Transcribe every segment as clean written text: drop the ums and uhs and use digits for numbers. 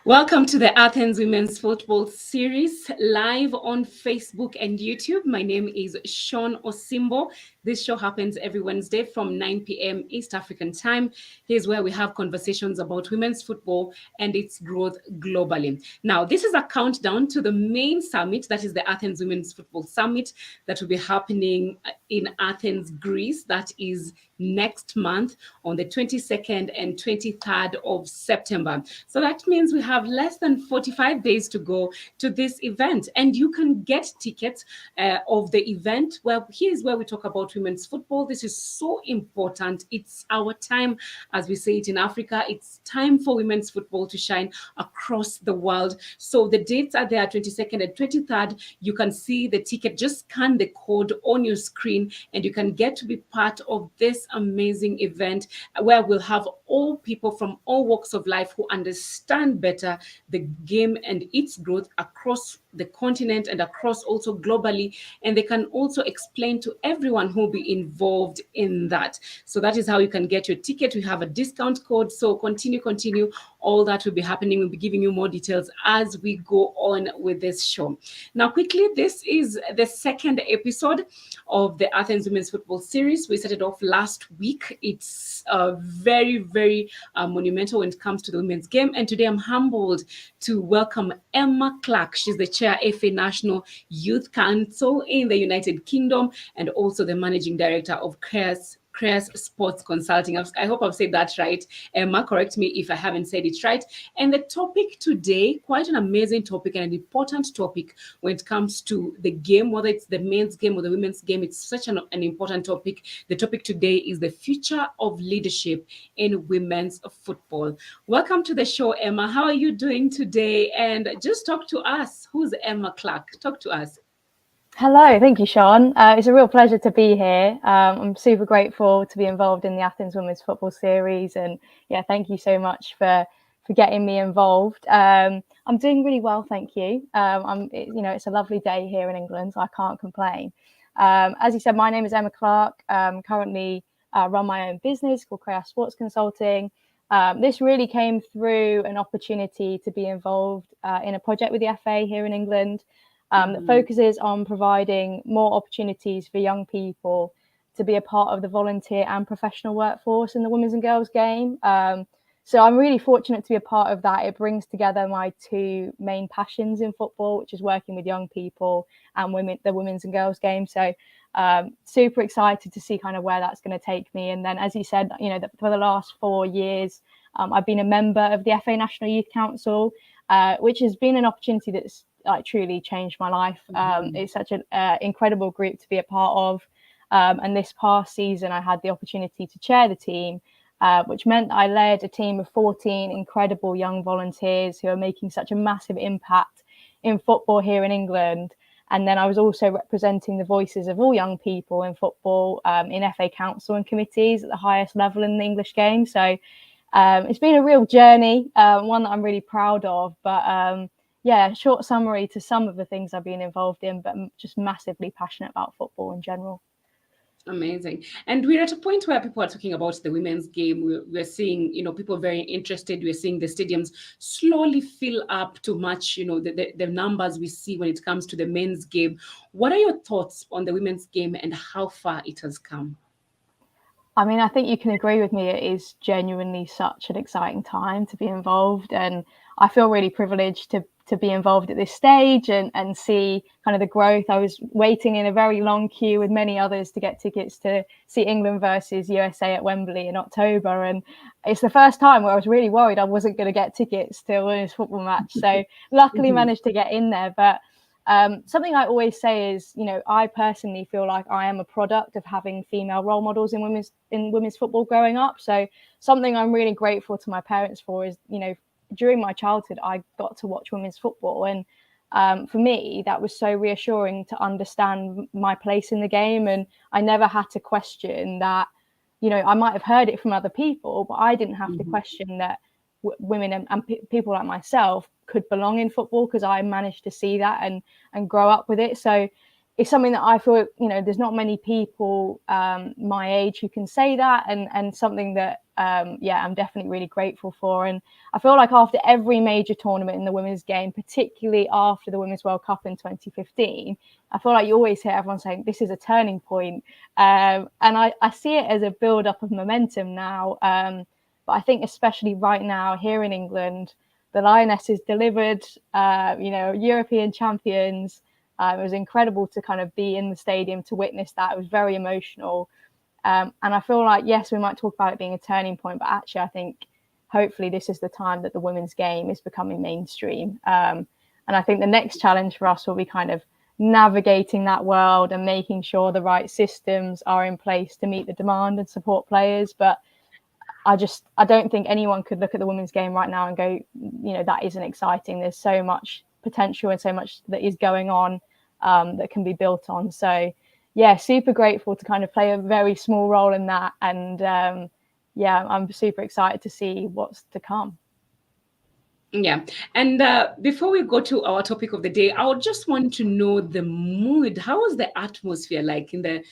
Welcome to the Athens Women's Football Series live on Facebook and YouTube. My name is Shon Osimbo. This show happens every Wednesday from 9 p.m. East African time. Here's where we have conversations about women's football and its growth globally. Now, this is a countdown to the main summit, that is the Athens Women's Football Summit, that will be happening in Athens, Greece. That is next month on the 22nd and 23rd of September. So that means we have less than 45 days to go to this event, and you can get tickets of the event. Well, here's where we talk about women's football. This is so important. It's our time, as we say it in Africa. It's time for women's football to shine across the world. So the dates are there, 22nd and 23rd. You can see the ticket. Just scan the code on your screen and you can get to be part of this amazing event where we'll have all people from all walks of life who understand better the game and its growth across the continent and across also globally. And they can also explain to everyone who will be involved in that. So that is how you can get your ticket. We have a discount code. So continue. All that will be happening. We'll be giving you more details as we go on with this show. Now, quickly, this is the second episode of the Athens Women's Football Series. We started off last week. It's very monumental when it comes to the women's game. And today I'm humbled to welcome Emma Clarke. She's the chair FA National Youth Council in the United Kingdom and also the managing director of CREAS Sports Consulting. I hope I've said that right. Emma, correct me if I haven't said it right. And the topic today, quite an amazing topic and an important topic when it comes to the game, whether it's the men's game or the women's game. It's such an important topic. The topic today is the future of leadership in women's football. Welcome to the show, Emma. How are you doing today? And just talk to us. Who's Emma Clarke? Talk to us. Hello, thank you, Shon. It's a real pleasure to be here. I'm super grateful to be involved in the Athens Women's Football Series, and thank you so much for getting me involved. I'm doing really well, thank you. It's a lovely day here in England, so I can't complain. As you said, my name is Emma Clarke. Currently run my own business called CREAS Sports Consulting. This really came through an opportunity to be involved in a project with the FA here in England. That focuses on providing more opportunities for young people to be a part of the volunteer and professional workforce in the women's and girls game. So I'm really fortunate to be a part of that. It brings together my two main passions in football, which is working with young people and the women's and girls game. So super excited to see kind of where that's going to take me. And then, as you said, for the last 4 years, I've been a member of the FA National Youth Council, which has been an opportunity that's truly changed my life. It's such an incredible group to be a part of. And this past season, I had the opportunity to chair the team, which meant I led a team of 14 incredible young volunteers who are making such a massive impact in football here in England. And then I was also representing the voices of all young people in football in FA Council and committees at the highest level in the English game. So it's been a real journey, one that I'm really proud of. But short summary to some of the things I've been involved in, but I'm just massively passionate about football in general. Amazing. And we're at a point where people are talking about the women's game. We're seeing, people very interested. We're seeing the stadiums slowly fill up to match, the numbers we see when it comes to the men's game. What are your thoughts on the women's game and how far it has come? I mean, I think you can agree with me. It is genuinely such an exciting time to be involved. And I feel really privileged to be involved at this stage and see kind of the growth. I was waiting in a very long queue with many others to get tickets to see England versus USA at Wembley in October. And it's the first time where I was really worried I wasn't going to get tickets to a women's football match. So luckily managed to get in there. But something I always say is, I personally feel like I am a product of having female role models in women's football growing up. So something I'm really grateful to my parents for is, during my childhood, I got to watch women's football. And for me, that was so reassuring to understand my place in the game. And I never had to question that, I might have heard it from other people, but I didn't have to question that women and people like myself could belong in football, because I managed to see that and grow up with it. So it's something that I feel, there's not many people my age who can say that, and something that, I'm definitely really grateful for. And I feel like after every major tournament in the women's game, particularly after the Women's World Cup in 2015, I feel like you always hear everyone saying this is a turning point. And I see it as a build-up of momentum now. But I think especially right now here in England, the Lionesses delivered, European champions. It was incredible to kind of be in the stadium to witness that. It was very emotional. And I feel like, yes, we might talk about it being a turning point, but actually I think hopefully this is the time that the women's game is becoming mainstream. And I think the next challenge for us will be kind of navigating that world and making sure the right systems are in place to meet the demand and support players. But I don't think anyone could look at the women's game right now and go, that isn't exciting. There's so much potential and so much that is going on that can be built on. So, yeah, super grateful to kind of play a very small role in that. And I'm super excited to see what's to come. Yeah. And before we go to our topic of the day, I would just want to know the mood. How was the atmosphere like in the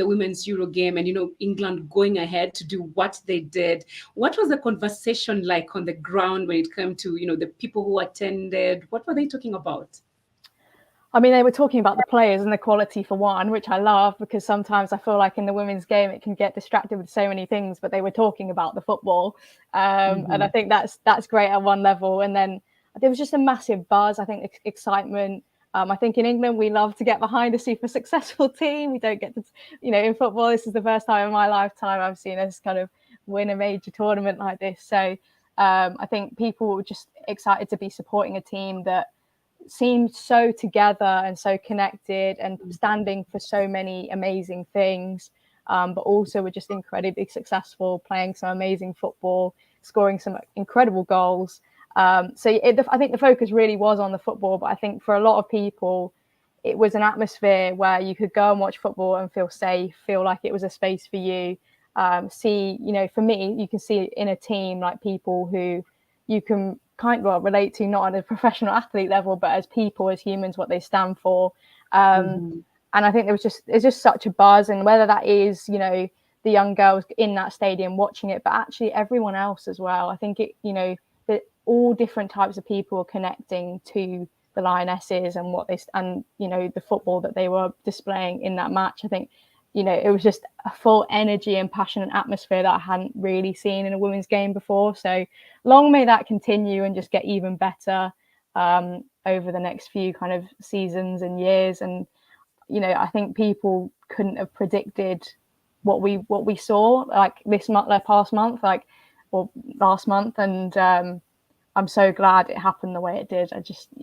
women's Euro game, and, England going ahead to do what they did? What was the conversation like on the ground when it came to, the people who attended? What were they talking about? I mean, they were talking about the players and the quality for one, which I love, because sometimes I feel like in the women's game it can get distracted with so many things, but they were talking about the football. And I think that's great at one level. And then there was just a massive buzz, I think, excitement. I think in England, we love to get behind a super successful team. We don't get to, in football, this is the first time in my lifetime I've seen us kind of win a major tournament like this. So I think people were just excited to be supporting a team that seemed so together and so connected and standing for so many amazing things, but also were just incredibly successful, playing some amazing football, scoring some incredible goals. I think the focus really was on the football, but I think for a lot of people, it was an atmosphere where you could go and watch football and feel safe, feel like it was a space for you. For me, you can see in a team like people who you can relate to, not on a professional athlete level, but as people, as humans, what they stand for. And I think it's just such a buzz, and whether that is, the young girls in that stadium watching it, but actually everyone else as well. I think that all different types of people are connecting to the Lionesses and the football that they were displaying in that match. I think, it was just a full energy and passionate atmosphere that I hadn't really seen in a women's game before. So long may that continue and just get even better over the next few kind of seasons and years. And, I think people couldn't have predicted what we saw like this month, past month, or last month. And I'm so glad it happened the way it did.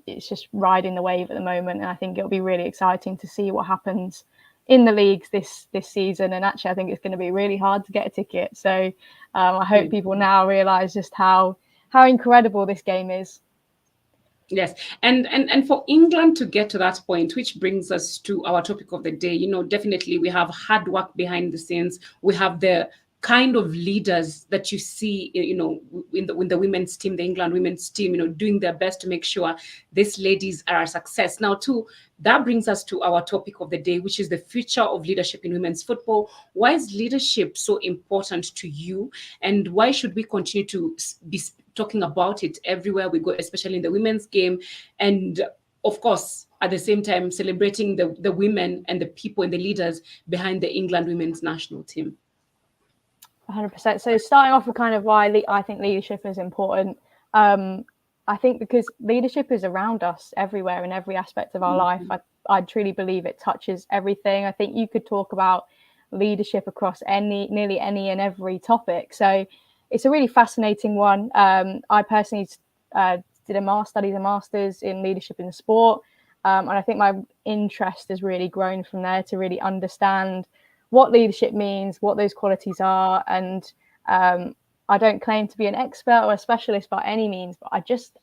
It's just riding the wave at the moment. And I think it'll be really exciting to see what happens in the leagues this season. And actually, I think it's going to be really hard to get a ticket. So I hope people now realise just how incredible this game is. Yes, and for England to get to that point, which brings us to our topic of the day, definitely we have hard work behind the scenes. We have the kind of leaders that you see, in the women's team, the England women's team, doing their best to make sure these ladies are a success. Now, too, that brings us to our topic of the day, which is the future of leadership in women's football. Why is leadership so important to you, and why should we continue to be talking about it everywhere we go, especially in the women's game? And of course, at the same time, celebrating the women and the people and the leaders behind the England women's national team. 100%. So starting off with kind of why I think leadership is important. I think because leadership is around us everywhere in every aspect of our life. I truly believe it touches everything. I think you could talk about leadership across nearly any and every topic. So it's a really fascinating one. I personally studied a master's in leadership in sport. And I think my interest has really grown from there to really understand what leadership means, what those qualities are. And I don't claim to be an expert or a specialist by any means, but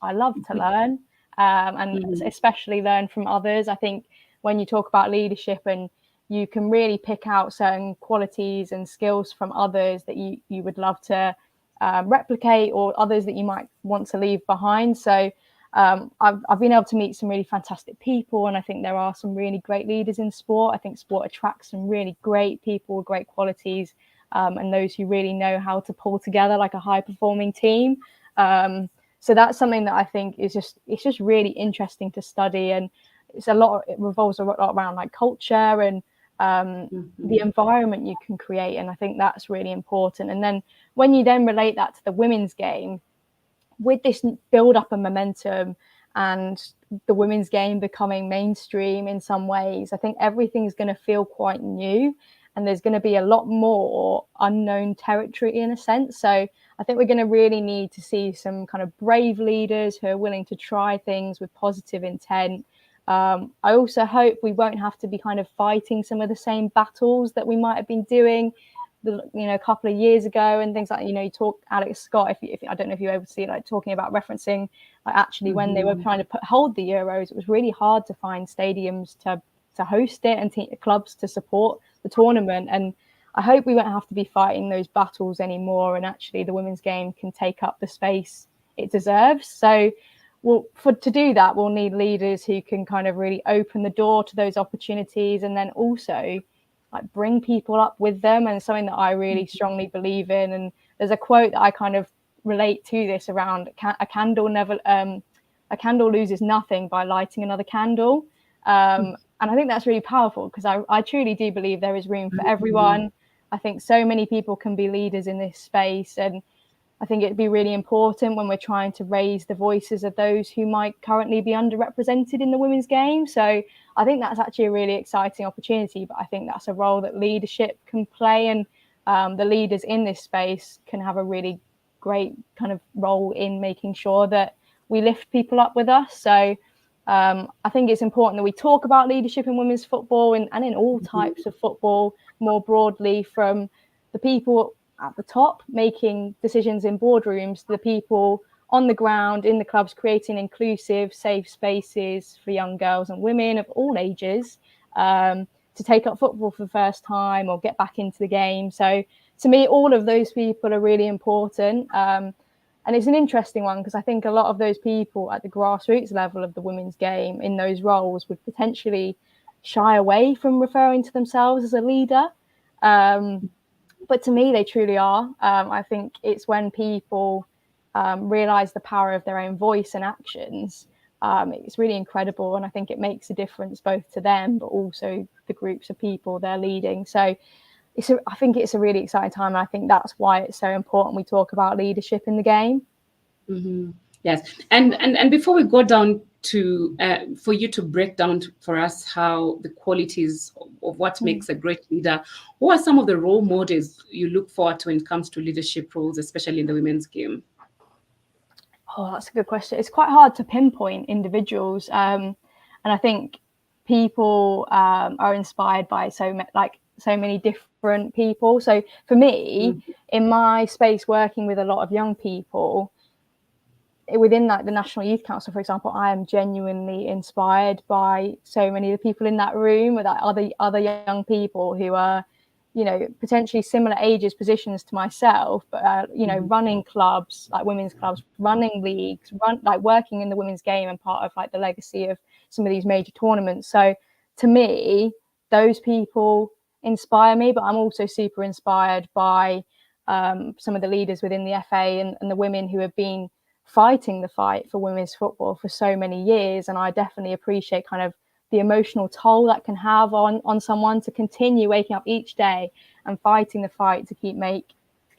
I love to learn, and especially learn from others. I think when you talk about leadership, and you can really pick out certain qualities and skills from others that you would love to replicate, or others that you might want to leave behind. So I've been able to meet some really fantastic people, and I think there are some really great leaders in sport. I think sport attracts some really great people with great qualities, and those who really know how to pull together like a high performing team. So that's something that I think is just really interesting to study, and it revolves a lot around like culture and the environment you can create, and I think that's really important. And then when you then relate that to the women's game, with this build up and momentum and the women's game becoming mainstream in some ways, I think everything's going to feel quite new, and there's going to be a lot more unknown territory in a sense. So I think we're going to really need to see some kind of brave leaders who are willing to try things with positive intent. I also hope we won't have to be kind of fighting some of the same battles that we might have been doing a couple of years ago, and things like, you talk Alex Scott, if I don't know if you were able to see, like, talking about referencing, like, actually when they were trying to hold the Euros, it was really hard to find stadiums to host it and clubs to support the tournament. And I hope we won't have to be fighting those battles anymore, and actually the women's game can take up the space it deserves. So to do that, we'll need leaders who can kind of really open the door to those opportunities, and then also like bring people up with them. And something that I really strongly believe in, and there's a quote that I kind of relate to this around: a candle loses nothing by lighting another candle. And I think that's really powerful, because I truly do believe there is room for everyone. I think so many people can be leaders in this space, and I think it'd be really important when we're trying to raise the voices of those who might currently be underrepresented in the women's game. So I think that's actually a really exciting opportunity, but I think that's a role that leadership can play, and the leaders in this space can have a really great kind of role in making sure that we lift people up with us. So I think it's important that we talk about leadership in women's football and in all types of football more broadly, from the people at the top making decisions in boardrooms to the people on the ground in the clubs creating inclusive, safe spaces for young girls and women of all ages to take up football for the first time or get back into the game. So to me, all of those people are really important. And it's an interesting one, because I think a lot of those people at the grassroots level of the women's game in those roles would potentially shy away from referring to themselves as a leader. But to me, they truly are. I think it's when people realize the power of their own voice and actions. It's really incredible. And I think it makes a difference both to them, but also the groups of people they're leading. So I think it's a really exciting time. And I think that's why it's so important we talk about leadership in the game. Yes. And before we go down to for you to break down for us how the qualities of what makes a great leader, what are some of the role models you look forward to when it comes to leadership roles, especially in the women's game? Oh, that's a good question. It's quite hard to pinpoint individuals, and I think people are inspired by so many different people. So for me, in my space, working with a lot of young people within like the National Youth Council, for example, I am genuinely inspired by so many of the people in that room, with other young people who are, potentially similar ages, positions to myself, but running clubs, like women's clubs, running leagues, working in the women's game, and part of like the legacy of some of these major tournaments. So to me, those people inspire me, but I'm also super inspired by some of the leaders within the FA and the women who have been fighting the fight for women's football for so many years. And I definitely appreciate kind of the emotional toll that can have on someone to continue waking up each day and fighting the fight to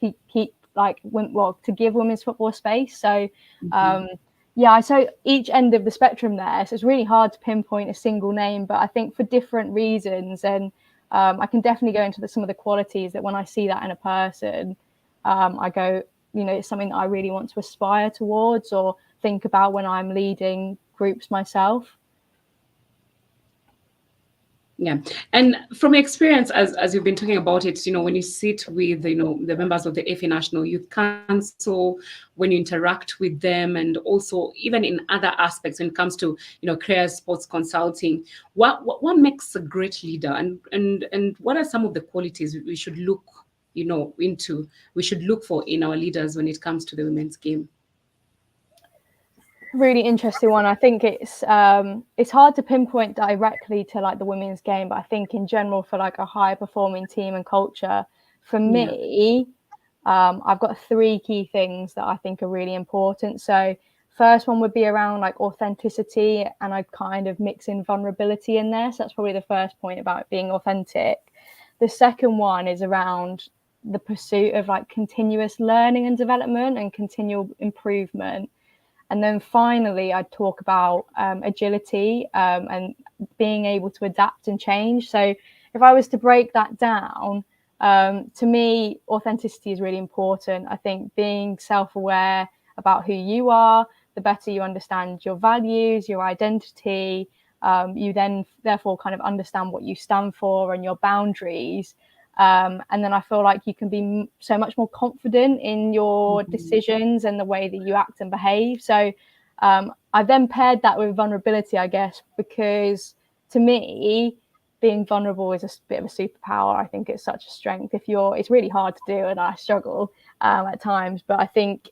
to give women's football a space. So so each end of the spectrum there. So it's really hard to pinpoint a single name, but I think for different reasons. And I can definitely go into some of the qualities that when I see that in a person, I go, it's something that I really want to aspire towards or think about when I'm leading groups myself. Yeah. And from experience, as you've been talking about it, when you sit with, the members of the FA National Youth Council, when you interact with them, and also even in other aspects when it comes to, CREAS sports consulting, what makes a great leader, and what are some of the qualities we should look, we should look for in our leaders when it comes to the women's game? Really interesting one. I think it's hard to pinpoint directly to like the women's game, but I think in general for like a high performing team and culture, for Yeah. me, I've got three key things that I think are really important. So first one would be around like authenticity, and I kind of mix in vulnerability in there. So that's probably the first point about being authentic. The second one is around the pursuit of like continuous learning and development and continual improvement. And then finally, I'd talk about agility and being able to adapt and change. So if I was to break that down, to me, authenticity is really important. I think being self-aware about who you are, the better you understand your values, your identity, you then therefore kind of understand what you stand for and your boundaries. And then I feel like you can be so much more confident in your Mhm. decisions and the way that you act and behave. So I've then paired that with vulnerability, I guess, because to me, being vulnerable is a bit of a superpower. I think it's such a strength. It's really hard to do, and I struggle at times. But I think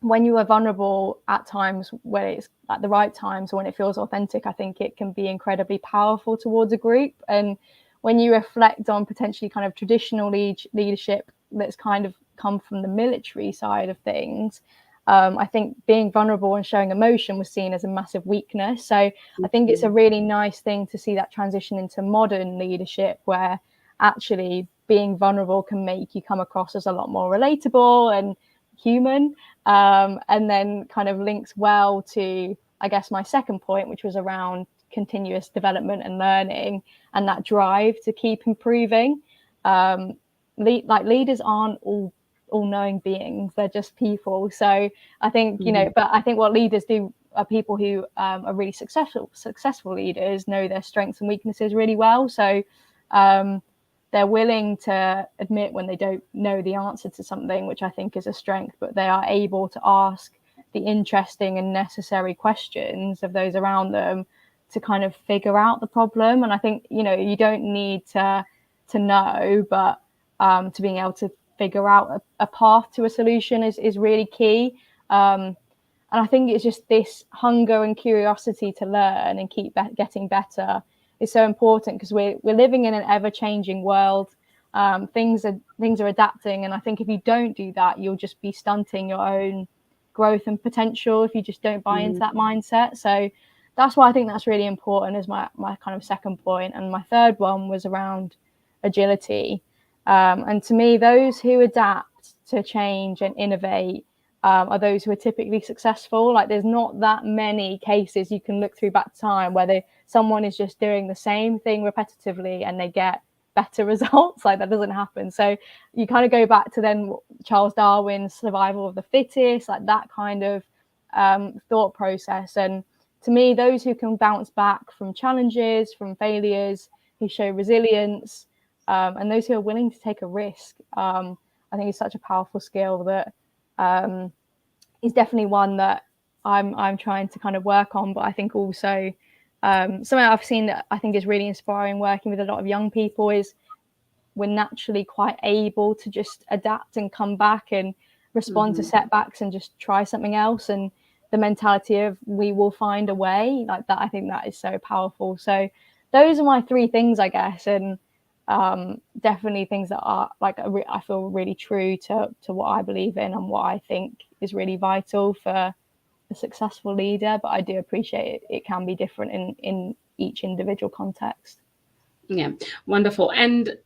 when you are vulnerable at times, when it's at the right times, or when it feels authentic, I think it can be incredibly powerful towards a group. And when you reflect on potentially kind of traditional leadership that's kind of come from the military side of things, I think being vulnerable and showing emotion was seen as a massive weakness. So I think it's a really nice thing to see that transition into modern leadership, where actually being vulnerable can make you come across as a lot more relatable and human. And then kind of links well to, I guess, my second point, which was around continuous development and learning and that drive to keep improving. Like leaders aren't all knowing beings, they're just people. So I think, you know, Mhm. but I think what leaders do are people who are really successful leaders know their strengths and weaknesses really well. So they're willing to admit when they don't know the answer to something, which I think is a strength, but they are able to ask the interesting and necessary questions of those around them to kind of figure out the problem. And I think, you know, you don't need to know, but to being able to figure out a path to a solution is really key. And I think it's just this hunger and curiosity to learn and keep getting better is so important, because we're living in an ever changing world. Things are adapting, and I think if you don't do that, you'll just be stunting your own growth and potential if you just don't buy into Mhm. that mindset. So that's why I think that's really important, is my kind of second point. And my third one was around agility. And to me, those who adapt to change and innovate are those who are typically successful. Like there's not that many cases you can look through back time where someone is just doing the same thing repetitively and they get better results. Like that doesn't happen. So you kind of go back to then Charles Darwin's survival of the fittest, like that kind of thought process. And to me, those who can bounce back from challenges, from failures, who show resilience, and those who are willing to take a risk, I think is such a powerful skill that is definitely one that I'm trying to kind of work on. But I think also something I've seen that I think is really inspiring working with a lot of young people is we're naturally quite able to just adapt and come back and respond to Mhm. setbacks and just try something else. And the mentality of we will find a way, like that, I think that is so powerful. So those are my three things, I guess. And definitely things that are like I feel really true to what I believe in and what I think is really vital for a successful leader. But I do appreciate it can be different in each individual context. Yeah, wonderful. And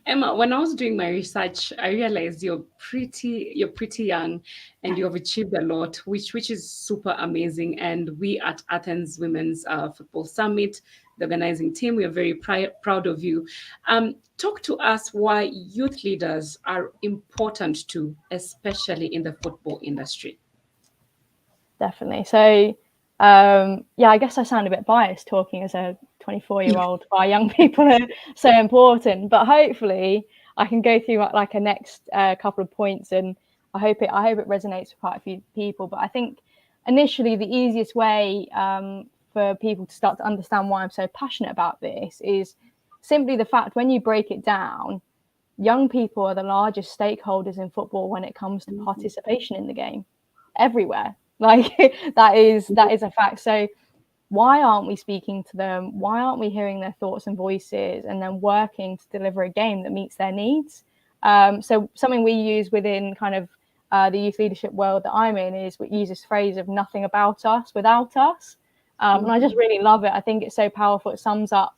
Emma, when I was doing my research, I realized you're pretty young and you have achieved a lot, which is super amazing. And we at Athens Women's Football Summit, the organizing team, we are very proud of you. Talk to us why youth leaders are important too, especially in the football industry. Definitely. So, yeah, I guess I sound a bit biased talking as a 24-year-old why young people are so important, but hopefully I can go through like a next couple of points, and I hope it resonates with quite a few people. But I think initially the easiest way for people to start to understand why I'm so passionate about this is simply the fact when you break it down, young people are the largest stakeholders in football when it comes to Mhm. participation in the game everywhere. Like that is a fact. So why aren't we speaking to them? Why aren't we hearing their thoughts and voices and then working to deliver a game that meets their needs? So something we use within kind of the youth leadership world that I'm in is we use this phrase of nothing about us without us. And I just really love it. I think it's so powerful. It sums up,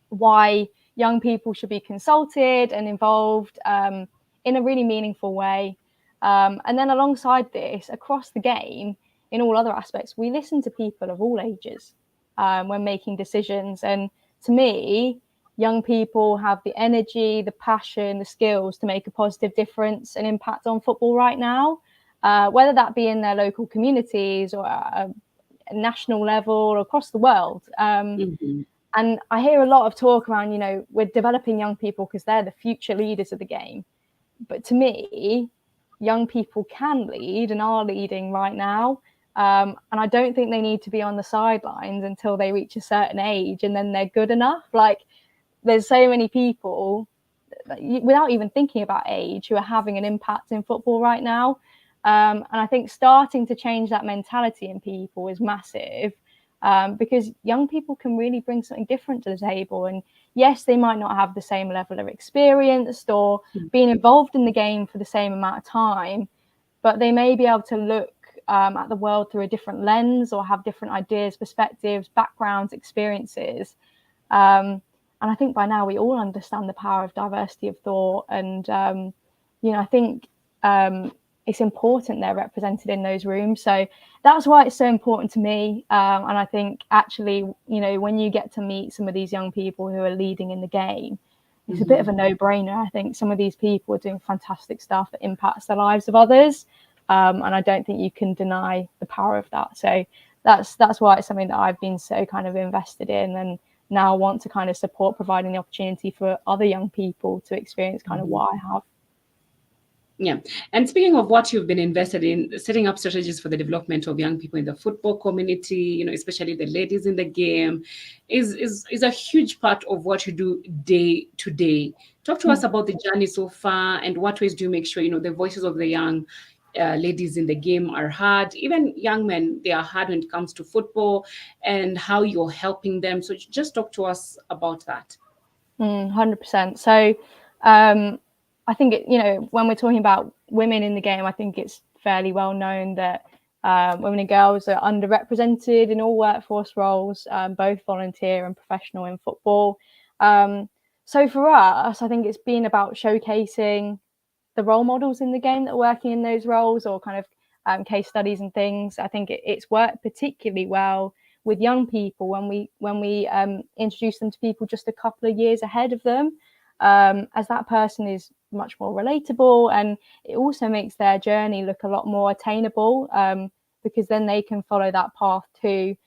why young people should be consulted and involved in a really meaningful way. And then alongside this, across the game, in all other aspects, we listen to people of all ages when making decisions. And to me, young people have the energy, the passion, the skills to make a positive difference and impact on football right now, whether that be in their local communities or at a national level or across the world. And I hear a lot of talk around, we're developing young people because they're the future leaders of the game. But to me, young people can lead and are leading right now. And I don't think they need to be on the sidelines until they reach a certain age and then they're good enough. Like, there's so many people, without even thinking about age, who are having an impact in football right now. And I think starting to change that mentality in people is massive. Because young people can really bring something different to the table. And yes, they might not have the same level of experience or being involved in the game for the same amount of time, but they may be able to look at the world through a different lens or have different ideas, perspectives, backgrounds, experiences. And I think by now we all understand the power of diversity of thought. And, I think it's important they're represented in those rooms. So that's why it's so important to me. And I think actually, when you get to meet some of these young people who are leading in the game, it's a bit of a no-brainer. I think some of these people are doing fantastic stuff that impacts the lives of others. And I don't think you can deny the power of that. So that's why it's something that I've been so kind of invested in, and now want to kind of support providing the opportunity for other young people to experience kind of what I have. Yeah. And speaking of what you've been invested in, setting up strategies for the development of young people in the football community, especially the ladies in the game, is a huge part of what you do day to day. Talk to us about the journey so far, and what ways do you make sure, the voices of the young ladies in the game are heard. Even young men, they are heard when it comes to football, and how you're helping them. So just talk to us about that. 100%. So I think, when we're talking about women in the game, I think it's fairly well known that women and girls are underrepresented in all workforce roles, both volunteer and professional in football. So for us, I think it's been about showcasing the role models in the game that are working in those roles, or kind of case studies and things. I think it's worked particularly well with young people when we introduce them to people just a couple of years ahead of them, as that person is much more relatable, and it also makes their journey look a lot more attainable, because then they can follow that path too.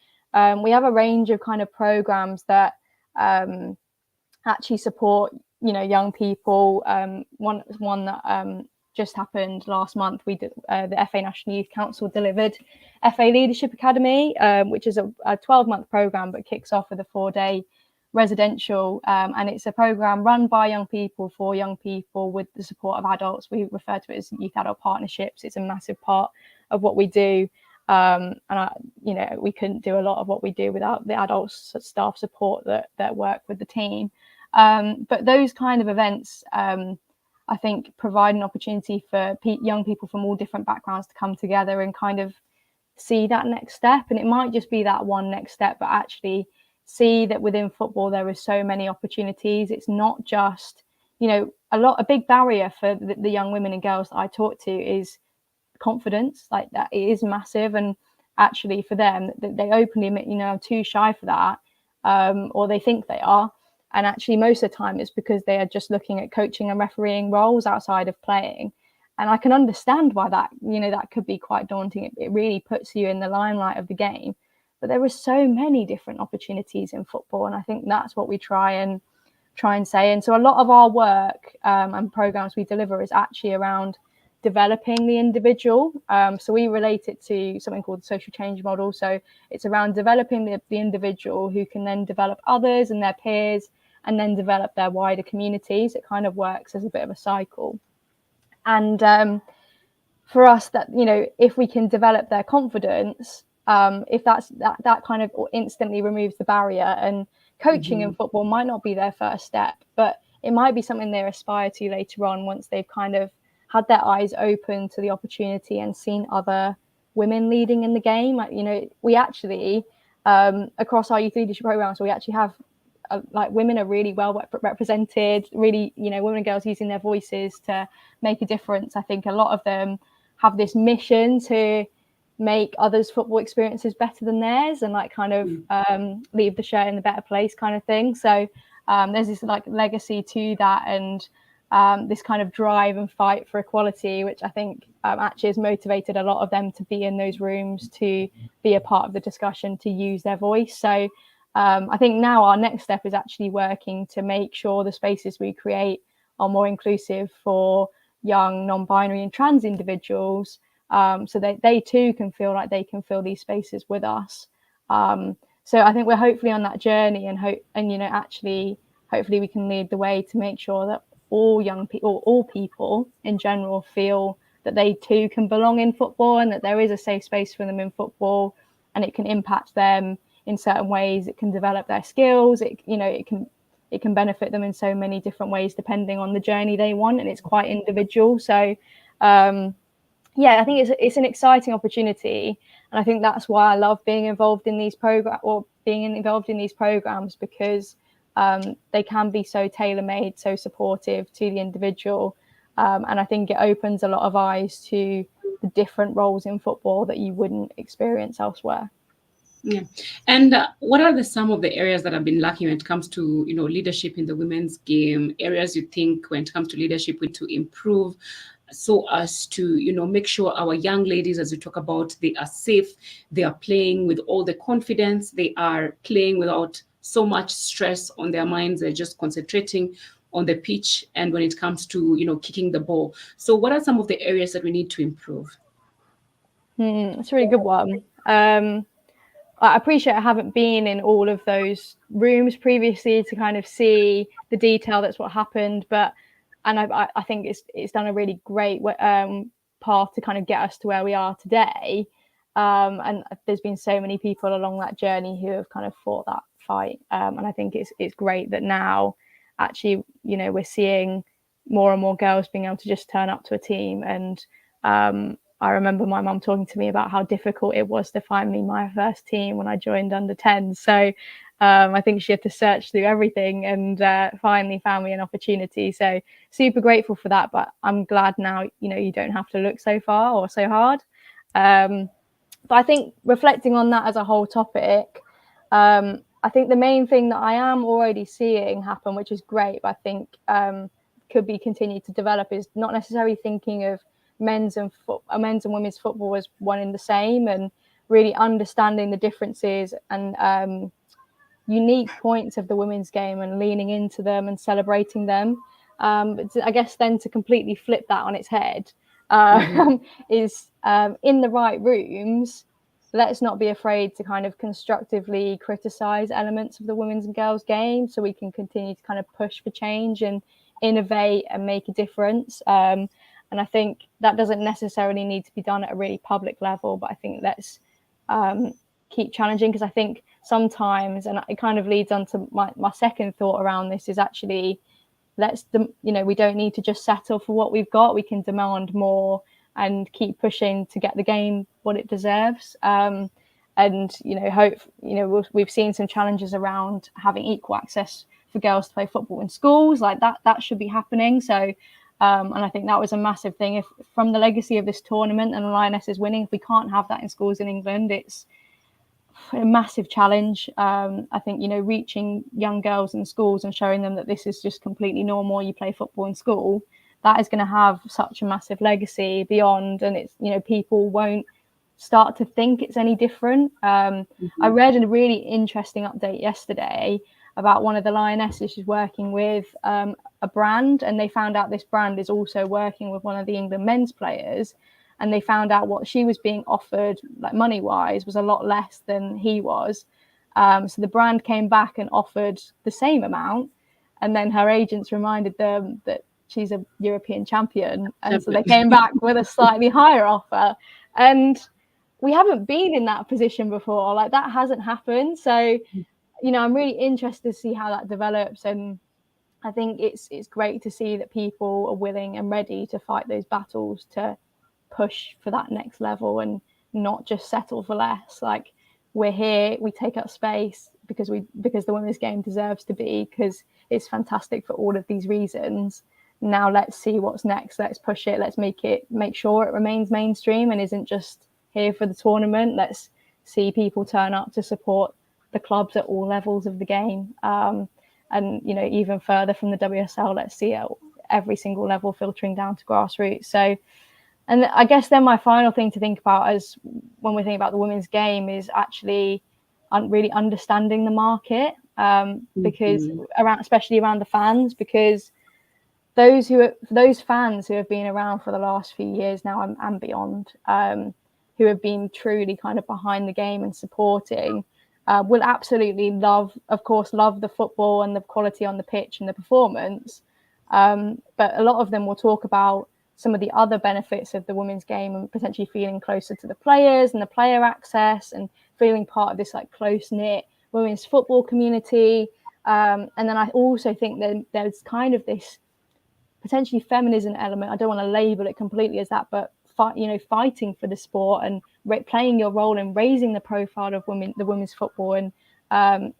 We have a range of kind of programs that actually support young people. One that just happened last month, we did, the FA National Youth Council delivered FA Leadership Academy, which is a 12-month program but kicks off with a 4-day residential, and it's a program run by young people for young people with the support of adults. We refer to it as youth adult partnerships. It's a massive part of what we do. And we couldn't do a lot of what we do without the adult staff support that work with the team. But those kind of events, I think, provide an opportunity for young people from all different backgrounds to come together and kind of see that next step. And it might just be that one next step, but actually see that within football there are so many opportunities. It's not just, a big barrier for the young women and girls that I talk to is confidence. Like, that it is massive, and actually for them, they openly admit, I'm too shy for that, or they think they are. And actually most of the time it's because they are just looking at coaching and refereeing roles outside of playing. And I can understand why that could be quite daunting. It really puts you in the limelight of the game, but there are so many different opportunities in football, and I think that's what we try and say. And so a lot of our work and programs we deliver is actually around developing the individual. So we relate it to something called the social change model. So it's around developing the individual, who can then develop others and their peers, and then develop their wider communities. It kind of works as a bit of a cycle. And for us, that, you know, if we can develop their confidence, if that kind of instantly removes the barrier, and coaching in football might not be their first step, but it might be something they aspire to later on, once they've kind of had their eyes open to the opportunity and seen other women leading in the game. Like, you know, we actually, across our youth leadership programs, we actually have like, women are really well represented, really, you know, women and girls using their voices to make a difference. I think a lot of them have this mission to make others' football experiences better than theirs, and like kind of leave the shirt in the better place kind of thing. So there's this like legacy to that, and this kind of drive and fight for equality, which I think actually has motivated a lot of them to be in those rooms, to be a part of the discussion, to use their voice. So I think now our next step is actually working to make sure the spaces we create are more inclusive for young non-binary and trans individuals, so that they too can feel like they can fill these spaces with us. So I think we're hopefully on that journey, and you know, actually hopefully we can lead the way to make sure that all young people, all people in general, feel that they too can belong in football, and that there is a safe space for them in football, and it can impact them in certain ways. It can develop their skills. It can benefit them in so many different ways depending on the journey they want, and it's quite individual. So yeah, I think it's an exciting opportunity, and I think that's why I love being involved in these programs, because they can be so tailor-made, so supportive to the individual, and I think it opens a lot of eyes to the different roles in football that you wouldn't experience elsewhere. Yeah. And what are some of the areas that have been lacking when it comes to, you know, leadership in the women's game? Areas you think when it comes to leadership we need to improve, so as to, you know, make sure our young ladies, as we talk about, they are safe, they are playing with all the confidence, they are playing without so much stress on their minds, they're just concentrating on the pitch and when it comes to, you know, kicking the ball. So what are some of the areas that we need to improve? That's a really good one. I appreciate I haven't been in all of those rooms previously to kind of see the detail that's what happened, and I think it's done a really great path to kind of get us to where we are today. And there's been so many people along that journey who have kind of fought that fight, and I think it's great that now actually, you know, we're seeing more and more girls being able to just turn up to a team. And I remember my mum talking to me about how difficult it was to find me my first team when I joined under 10. So I think she had to search through everything, and finally found me an opportunity. So super grateful for that. But I'm glad now, you know, you don't have to look so far or so hard. But I think reflecting on that as a whole topic, I think the main thing that I am already seeing happen, which is great, but I think could be continued to develop, is not necessarily thinking of men's and women's football as one and the same, and really understanding the differences and unique points of the women's game and leaning into them and celebrating them. But I guess then to completely flip that on its head is in the right rooms, let's not be afraid to kind of constructively criticize elements of the women's and girls game, so we can continue to kind of push for change and innovate and make a difference. And I think that doesn't necessarily need to be done at a really public level, but I think let's keep challenging, because I think sometimes, and it kind of leads on to my second thought around this, is actually we don't need to just settle for what we've got. We can demand more and keep pushing to get the game what it deserves. And we've seen some challenges around having equal access for girls to play football in schools. Like that should be happening. So and I think that was a massive thing. If from the legacy of this tournament and the Lionesses winning, if we can't have that in schools in England, it's a massive challenge. I think, reaching young girls in schools and showing them that this is just completely normal. You play football in school. That is going to have such a massive legacy beyond, and it's, people won't start to think it's any different. I read a really interesting update yesterday about one of the Lionesses who's working with a brand, and they found out this brand is also working with one of the England men's players, and they found out what she was being offered, like money-wise, was a lot less than he was. So the brand came back and offered the same amount, and then her agents reminded them that she's a European champion. And so they came back with a slightly higher offer. And we haven't been in that position before. Like, that hasn't happened. So, you know, I'm really interested to see how that develops. And I think it's great to see that people are willing and ready to fight those battles to push for that next level and not just settle for less. Like, we're here, we take up space because the women's game deserves to be, because it's fantastic for all of these reasons. Now let's see what's next. Let's push it. Let's make sure it remains mainstream and isn't just here for the tournament. Let's see people turn up to support the clubs at all levels of the game. And, you know, even further from the WSL, let's see at every single level filtering down to grassroots. So, and I guess then my final thing to think about as when we think about the women's game is actually really understanding the market, because especially around the fans, because those fans who have been around for the last few years now and beyond, who have been truly kind of behind the game and supporting, will absolutely love the football and the quality on the pitch and the performance. But a lot of them will talk about some of the other benefits of the women's game and potentially feeling closer to the players and the player access and feeling part of this like close-knit women's football community. And then I also think that there's kind of this potentially feminism element. I don't want to label it completely as that, but fighting for the sport and playing your role in raising the profile of women's football, and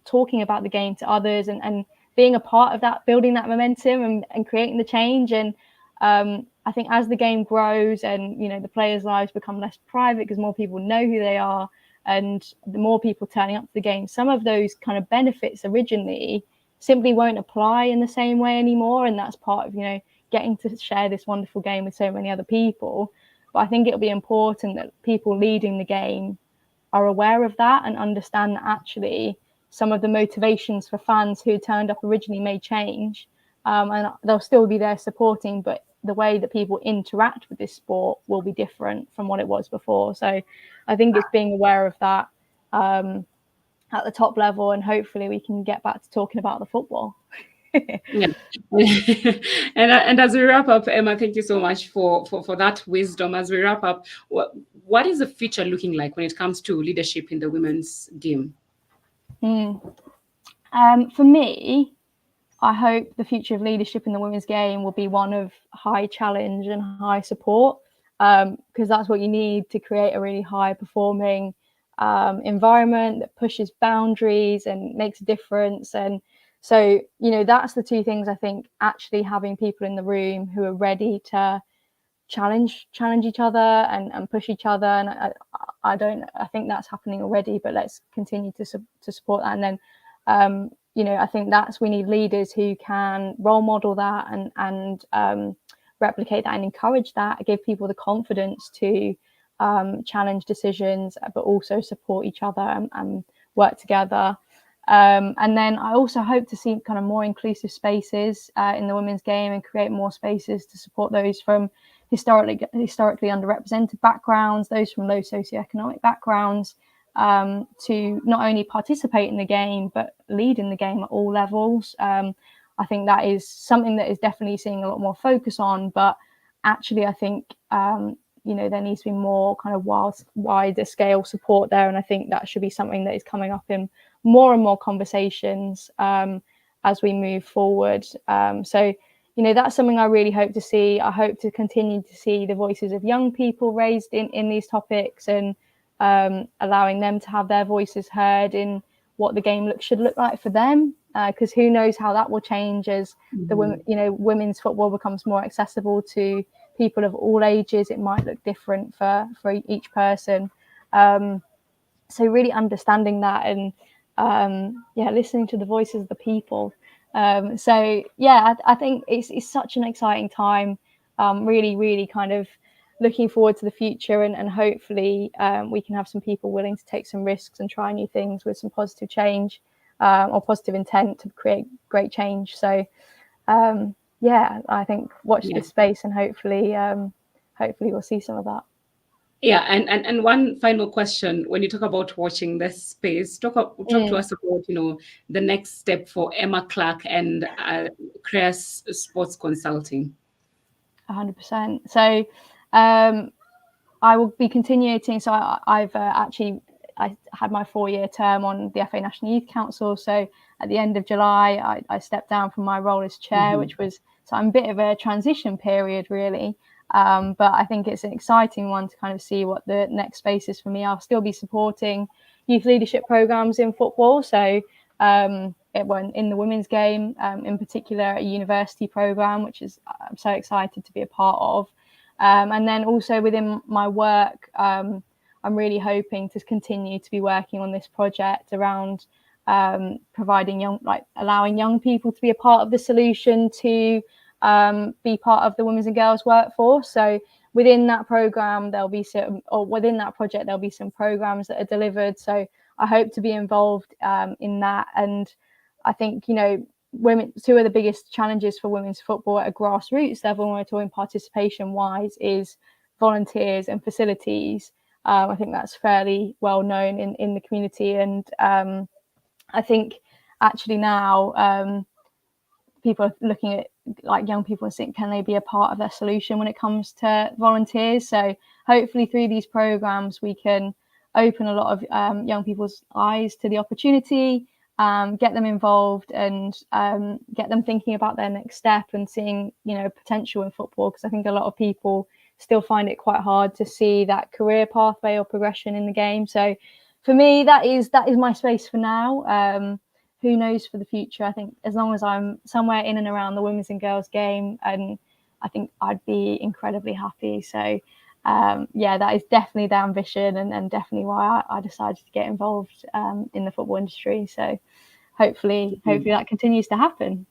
talking about the game to others and being a part of that, building that momentum and creating the change. And I think as the game grows and, you know, the players' lives become less private because more people know who they are and the more people turning up to the game, some of those kind of benefits originally simply won't apply in the same way anymore. And that's part of, you know, getting to share this wonderful game with so many other people. But I think it'll be important that people leading the game are aware of that and understand that actually some of the motivations for fans who turned up originally may change, and they'll still be there supporting, but the way that people interact with this sport will be different from what it was before. So I think it's being aware of that at the top level, and hopefully we can get back to talking about the football. Yeah. And as we wrap up, Emma, thank you so much for that wisdom. As we wrap up, what is the future looking like when it comes to leadership in the women's game? For me, I hope the future of leadership in the women's game will be one of high challenge and high support, because that's what you need to create a really high performing environment that pushes boundaries and makes a difference. And so, you know, that's the two things. I think actually having people in the room who are ready to challenge each other and push each other. And I think that's happening already, but let's continue to support that. And then, you know, I think we need leaders who can role model that and replicate that and encourage that, give people the confidence to challenge decisions, but also support each other and work together. And then I also hope to see kind of more inclusive spaces in the women's game and create more spaces to support those from historically underrepresented backgrounds, those from low socioeconomic backgrounds, to not only participate in the game, but lead in the game at all levels. I think that is something that is definitely seeing a lot more focus on, but actually I think, you know, there needs to be more kind of wider scale support there. And I think that should be something that is coming up in more and more conversations as we move forward. So, you know, that's something I really hope to see. I hope to continue to see the voices of young people raised in these topics and allowing them to have their voices heard in what the game should look like for them. Because who knows how that will change as the women's football becomes more accessible to people of all ages. It might look different for each person. So really understanding that and listening to the voices of the people. I think it's such an exciting time. Really kind of looking forward to the future, and hopefully we can have some people willing to take some risks and try new things with some positive change or positive intent to create great change. So I think watch this space, and hopefully we'll see some of that. Yeah, and one final question: when you talk about watching this space, talk to Mm. us about the next step for Emma Clarke and CREAS Sports Consulting. 100%. So, um, I will be continuing. So I've actually I had my 4-year term on the FA National Youth Council. So at the end of July, I stepped down from my role as chair, Hmm. which was so I'm a bit of a transition period really. But I think it's an exciting one to kind of see what the next space is for me. I'll still be supporting youth leadership programs in football. So it went in the women's game, in particular a university program, which is I'm so excited to be a part of. And then also within my work, I'm really hoping to continue to be working on this project around providing allowing young people to be a part of the solution to be part of the women's and girls workforce. So within that program, within that project, there'll be some programs that are delivered. So I hope to be involved in that. And I think, women, two of the biggest challenges for women's football at a grassroots level, when we're talking participation wise, is volunteers and facilities. I think that's fairly well known in the community. And I think actually now people are looking at like young people and think, can they be a part of their solution when it comes to volunteers? So hopefully through these programs, we can open a lot of young people's eyes to the opportunity, get them involved, and get them thinking about their next step and seeing, potential in football. Because I think a lot of people still find it quite hard to see that career pathway or progression in the game. So for me, that is my space for now. Who knows for the future? I think as long as I'm somewhere in and around the women's and girls game, and I think I'd be incredibly happy. So yeah, that is definitely the ambition, and definitely why I decided to get involved in the football industry. So hopefully that continues to happen.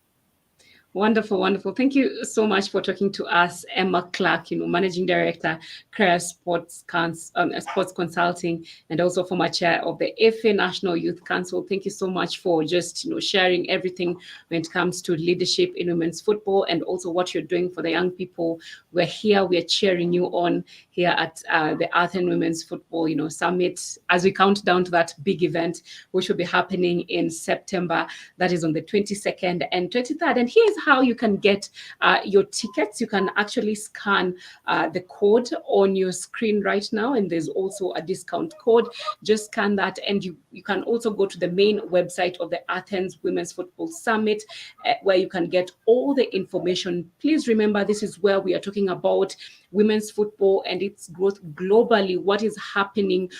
Wonderful, wonderful. Thank you so much for talking to us, Emma Clarke, Managing Director, CREAS Sports Consulting, and also former chair of the FA National Youth Council. Thank you so much for just, sharing everything when it comes to leadership in women's football and also what you're doing for the young people. We're here, we're cheering you on here at the Athens Women's Football, Summit as we count down to that big event, which will be happening in September. That is on the 22nd and 23rd. And here's how you can get your tickets. You can actually scan the code on your screen right now, and there's also a discount code. Just scan that, and you can also go to the main website of the Athens Women's Football Summit, where you can get all the information. Please remember, this is where we are talking about women's football and its growth globally, what is happening,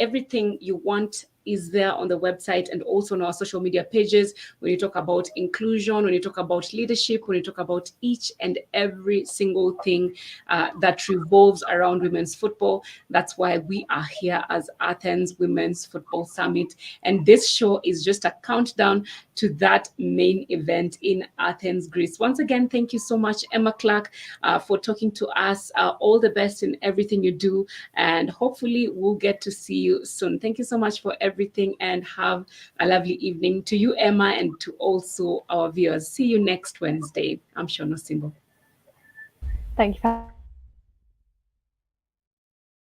everything you want is there on the website and also on our social media pages. When you talk about inclusion, when you talk about leadership, when you talk about each and every single thing that revolves around women's football, that's why we are here as Athens Women's Football Summit. And this show is just a countdown to that main event in Athens, Greece. Once again, thank you so much, Emma Clarke, for talking to us. All the best in everything you do, and hopefully we'll get to see you soon. Thank you so much for everything, and have a lovely evening to you, Emma, and to also our viewers. See you next Wednesday. I'm Shon Osimbo. Thank you for having me.